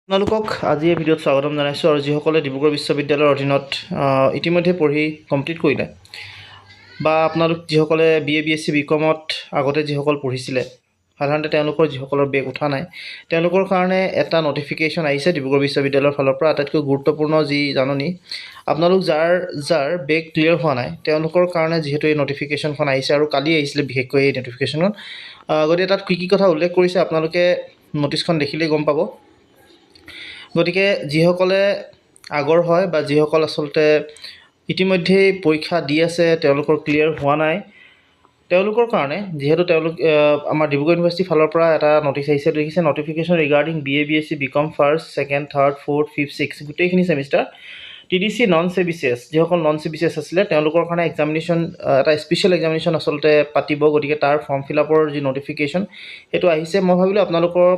আপোনালোকক আজি এই ভিডিঅ'ত স্বাগতম জনাইছোঁ আৰু যিসকলে ডিব্ৰুগড় বিশ্ববিদ্যালয়ৰ অধীনত ইতিমধ্যে পঢ়ি কমপ্লিট কৰিলে বা আপোনালোক যিসকলে BA BSc বিকমত আগতে যিসকল পঢ়িছিলে সাধাৰণতে তেওঁলোকৰ যিসকলৰ বেগ উঠা নাই তেওঁলোকৰ কাৰণে এটা নটিফিকেশ্যন আহিছে ডিব্ৰুগড় বিশ্ববিদ্যালয়ৰ ফালৰ পৰা আটাইতকৈ গুৰুত্বপূৰ্ণ যি জাননী আপোনালোক যাৰ বেগ ক্লিয়াৰ হোৱা নাই তেওঁলোকৰ কাৰণে যিহেতু এই নটিফিকেশ্যনখন আহিছে আৰু কালি আহিছিলে বিশেষকৈ এই নটিফিকেশ্যনখন গতিকে তাত কি কথা উল্লেখ কৰিছে আপোনালোকে নটিছখন দেখিলেই গম পাব। গতিকে যিসকলে আগৰ হয় বা যিসকল আচলতে ইতিমধ্যে পৰীক্ষা দি আছে তেওঁলোকৰ ক্লিয়াৰ হোৱা নাই তেওঁলোকৰ কাৰণে যিহেতু তেওঁলোক আমাৰ ডিব্ৰুগড় ইউনিভাৰ্চিটিৰ ফালৰ পৰা এটা নটিছ আহিছে দেখিছে notification regarding BA BSc BCom first second third fourth fifth six গোটেইখিনি ছেমিষ্টাৰ TDC নন CBCS যিসকল নন CBCS আছিলে তেওঁলোকৰ কাৰণে এক্সামিনেশ্যন এটা স্পেচিয়েল এক্সামিনেশ্যন আচলতে পাতিব। গতিকে তাৰ ফৰ্ম ফিল আপৰ যি নটিফিকেশ্যন সেইটো আহিছে মই ভাবিলোঁ আপোনালোকৰ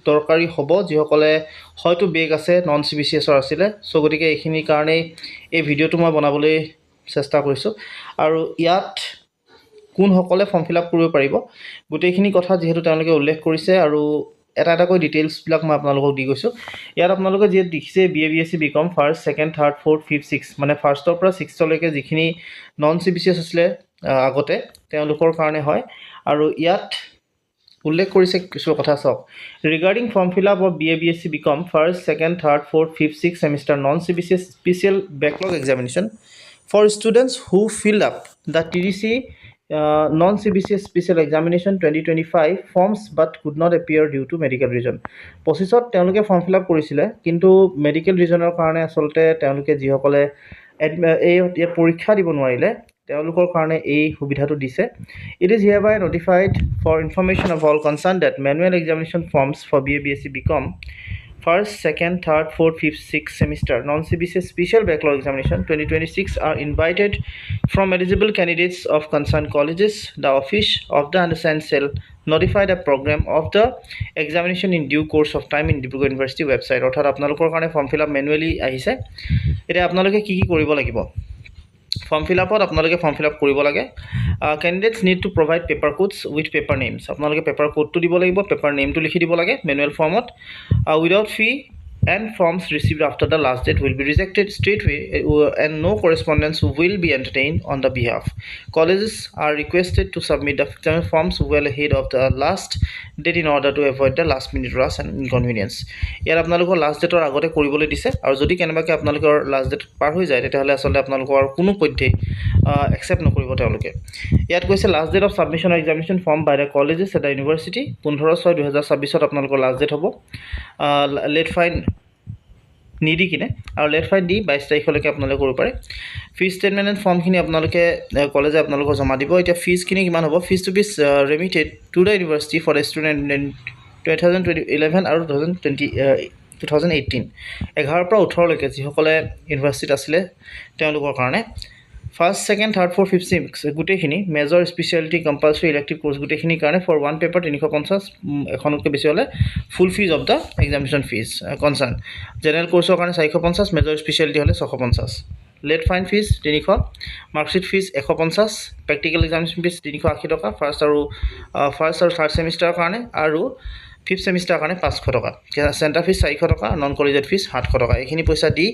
দৰকাৰী হ'ব যিসকলে হয়তো বেগ আছে নন CBCSৰ আছিলে চ' গতিকে এইখিনিৰ কাৰণেই এই ভিডিঅ'টো মই বনাবলৈ চেষ্টা কৰিছোঁ আৰু ইয়াত কোনসকলে ফৰ্ম ফিল আপ কৰিব পাৰিব গোটেইখিনি কথা যিহেতু তেওঁলোকে উল্লেখ কৰিছে আৰু এটা এটাকৈ ডিটেইলছবিলাক মই আপোনালোকক দি গৈছোঁ। ইয়াত আপোনালোকে যিহেতু দেখিছে BA BSc BCom first second third fourth fifth six মানে ফাৰ্ষ্টৰ পৰা ছিক্সলৈকে যিখিনি নন CBCS আছিলে আগতে তেওঁলোকৰ কাৰণে হয় আৰু ইয়াত উল্লেখ কৰিছে কিছু কথা চাওক regarding form fill up of BA BSc BCom first second third fourth fifth six semester non CBCS special backlog examination for students who filled up the TDC non CBCS special examination 2025 forms but could not appear due to medical reason. 25ত তেওঁলোকে form fill up কৰিছিলে কিন্তু medical ৰিজনৰ কাৰণে আচলতে তেওঁলোকে যিসকলে এই পৰীক্ষা দিব নোৱাৰিলে তেওঁলোকৰ কাৰণে এই সুবিধাটো দিছে। It is hereby notified for information of all concerned that manual examination forms for BA BSc BCom first, second, third, fourth, fifth, sixth semester non-CBCS special backlog examination 2026 are invited from eligible candidates of concerned colleges. The office of the undersigned shall notify the program of the examination in due course of time in Dibrugarh University website. অৰ্থাৎ আপোনালোকৰ কাৰণে form fill up manually আহিছে। এতিয়া আপোনালোকে কি কৰিব লাগিব form fill আপত আপোনালোকে ফৰ্ম ফিল আপ কৰিব লাগে candidates need to provide paper কোডছ with paper names আপোনালোকে পেপাৰ কোডটো দিব লাগিব পেপাৰ নেমটো লিখি দিব লাগে মেনুৱেল ফৰ্মত without Phi and forms received after the last date will be rejected straightway and no correspondence will be entertained on the behalf. Colleges are requested to submit the exam forms well ahead of the last date in order to avoid the last minute rush and inconvenience. ইয়াত আপোনালোকৰ last ডেটৰ আগতে কৰিবলৈ দিছে আৰু যদি কেনেবাকৈ আপোনালোকৰ লাষ্ট ডেট পাৰ হৈ যায় তেতিয়াহ'লে আচলতে আপোনালোকৰ কোনো পধ্যেই একচেপ্ট নকৰিব তেওঁলোকে। ইয়াত কৈছে last date of submission of examination form by the colleges at the university 15/6/2026 আপোনালোকৰ লাষ্ট ডেট হ'ব। লেট ফাইন নিদি কিনে আৰু লেট ফাইন দি 22 তাৰিখলৈকে আপোনালোকে কৰিব পাৰে। ফিজ ষ্টেটমেণ্ট এণ্ড ফৰ্মখিনি আপোনালোকে কলেজে আপোনালোকক জমা দিব। এতিয়া ফিজখিনি কিমান হ'ব fees to be remitted to the university for the student in 2011 আৰু 2018 11 পৰা 18লৈকে যিসকলে ইউনিভাৰ্চিটিত আছিলে তেওঁলোকৰ কাৰণে first second third fourth fifth six গোটেইখিনি major speciality compulsory elective course গোটেইখিনিৰ কাৰণে ফৰ ওৱান পেপাৰ 350 এখনতকৈ বেছি হ'লে full fees of the examination fees concern general কোৰ্চৰ কাৰণে 450 মেজৰ স্পেচিয়েলিটি হ'লে 650 late fine fees 300 marksheet fees 150 practical examination fees 380 টকা ফাৰ্ষ্ট আৰু থাৰ্ড ছেমিষ্টাৰৰ কাৰণে আৰু ফিফ্থ ছেমিষ্টাৰৰ কাৰণে 500 টকা চেণ্টাৰ ফিজ 400 টকা নন কলেজিয়েট ফিজ 700 টকা এইখিনি পইচা দি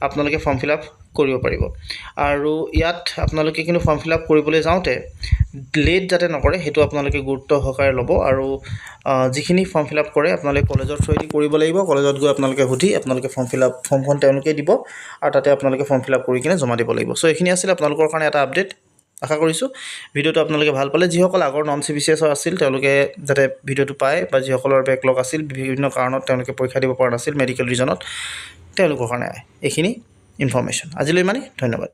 আপোনালোকে ফৰ্ম ফিল আপ কৰিব পাৰিব। আৰু ইয়াত আপোনালোকে কিন্তু ফৰ্ম ফিল আপ কৰিবলৈ যাওঁতে লেট যাতে নকৰে সেইটো আপোনালোকে গুৰুত্ব সহকাৰে ল'ব আৰু যিখিনি ফৰ্ম ফিল আপ কৰে আপোনালোকে কলেজৰ থ্ৰুৱেদি কৰিব লাগিব কলেজত গৈ আপোনালোকে সুধি আপোনালোকে ফৰ্মখন তেওঁলোকে দিব আৰু তাতে আপোনালোকে ফৰ্ম ফিল আপ কৰি কিনে জমা দিব লাগিব। চ' এইখিনি আছিল আপোনালোকৰ কাৰণে এটা আপডেট আশা কৰিছোঁ ভিডিঅ'টো আপোনালোকে ভাল পালে যিসকল আগৰ নন CBCSৰ আছিল তেওঁলোকে যাতে ভিডিঅ'টো পায় বা যিসকলৰ বেকলগ আছিল বিভিন্ন কাৰণত তেওঁলোকে পৰীক্ষা দিব পৰা নাছিল মেডিকেল ৰিজনত তেওঁলোকৰ কাৰণে এইখিনি ইনফৰ্মেশ্যন আজিলৈ ইমানেই ধন্যবাদ।